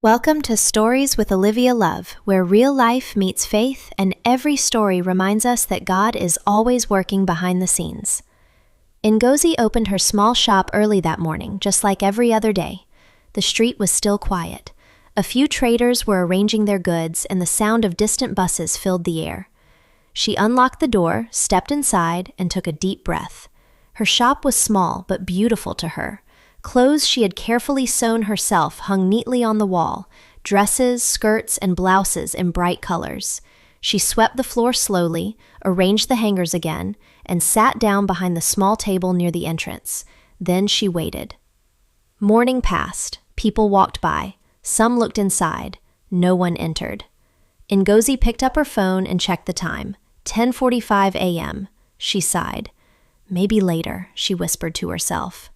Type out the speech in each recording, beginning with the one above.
Welcome to Stories with Olivia Love, where real life meets faith and every story reminds us that God is always working behind the scenes. Ngozi opened her small shop early that morning, just like every other day. The street was still quiet. A few traders were arranging their goods and the sound of distant buses filled the air. She unlocked the door, stepped inside, and took a deep breath. Her shop was small but beautiful to her. Clothes she had carefully sewn herself hung neatly on the wall, dresses, skirts, and blouses in bright colors. She swept the floor slowly, arranged the hangers again, and sat down behind the small table near the entrance. Then she waited. Morning passed. People walked by. Some looked inside. No one entered. Ngozi picked up her phone and checked the time. 10:45 a.m. She sighed. Maybe later, she whispered to herself.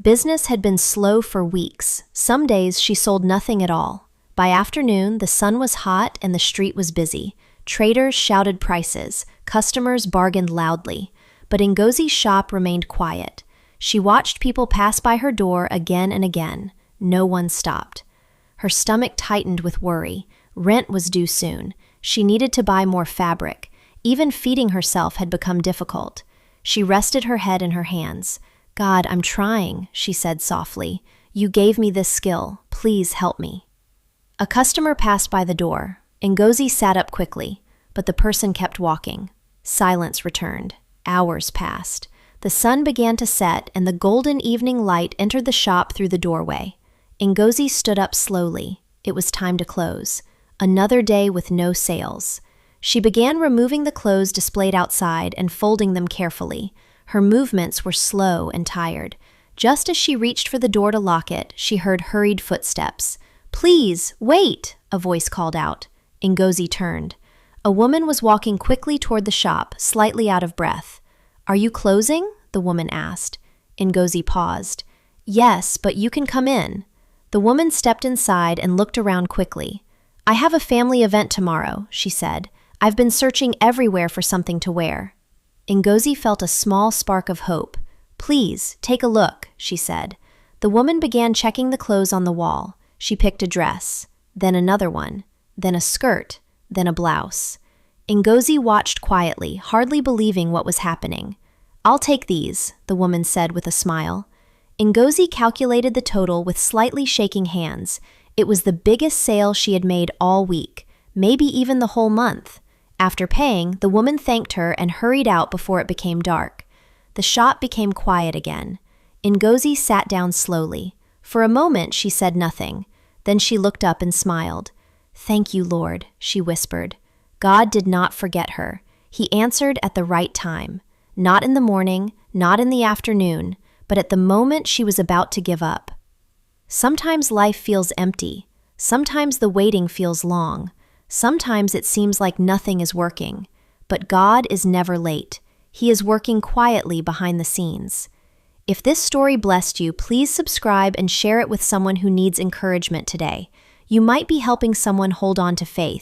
Business had been slow for weeks. Some days she sold nothing at all. By afternoon, the sun was hot and the street was busy. Traders shouted prices. Customers bargained loudly. But Ngozi's shop remained quiet. She watched people pass by her door again and again. No one stopped. Her stomach tightened with worry. Rent was due soon. She needed to buy more fabric. Even feeding herself had become difficult. She rested her head in her hands. God, I'm trying, she said softly. You gave me this skill. Please help me. A customer passed by the door. Ngozi sat up quickly, but the person kept walking. Silence returned. Hours passed. The sun began to set and the golden evening light entered the shop through the doorway. Ngozi stood up slowly. It was time to close. Another day with no sales. She began removing the clothes displayed outside and folding them carefully. Her movements were slow and tired. Just as she reached for the door to lock it, she heard hurried footsteps. "Please, wait!" a voice called out. Ngozi turned. A woman was walking quickly toward the shop, slightly out of breath. "Are you closing?" the woman asked. Ngozi paused. "Yes, but you can come in." The woman stepped inside and looked around quickly. "I have a family event tomorrow," she said. "I've been searching everywhere for something to wear." Ngozi felt a small spark of hope. "Please, take a look," she said. The woman began checking the clothes on the wall. She picked a dress, then another one, then a skirt, then a blouse. Ngozi watched quietly, hardly believing what was happening. "I'll take these," the woman said with a smile. Ngozi calculated the total with slightly shaking hands. It was the biggest sale she had made all week, maybe even the whole month. After paying, the woman thanked her and hurried out before it became dark. The shop became quiet again. Ngozi sat down slowly. For a moment, she said nothing. Then she looked up and smiled. "Thank you, Lord," she whispered. God did not forget her. He answered at the right time. Not in the morning, not in the afternoon, but at the moment she was about to give up. Sometimes life feels empty. Sometimes the waiting feels long. Sometimes it seems like nothing is working, but God is never late. He is working quietly behind the scenes. If this story blessed you, please subscribe and share it with someone who needs encouragement today. You might be helping someone hold on to faith.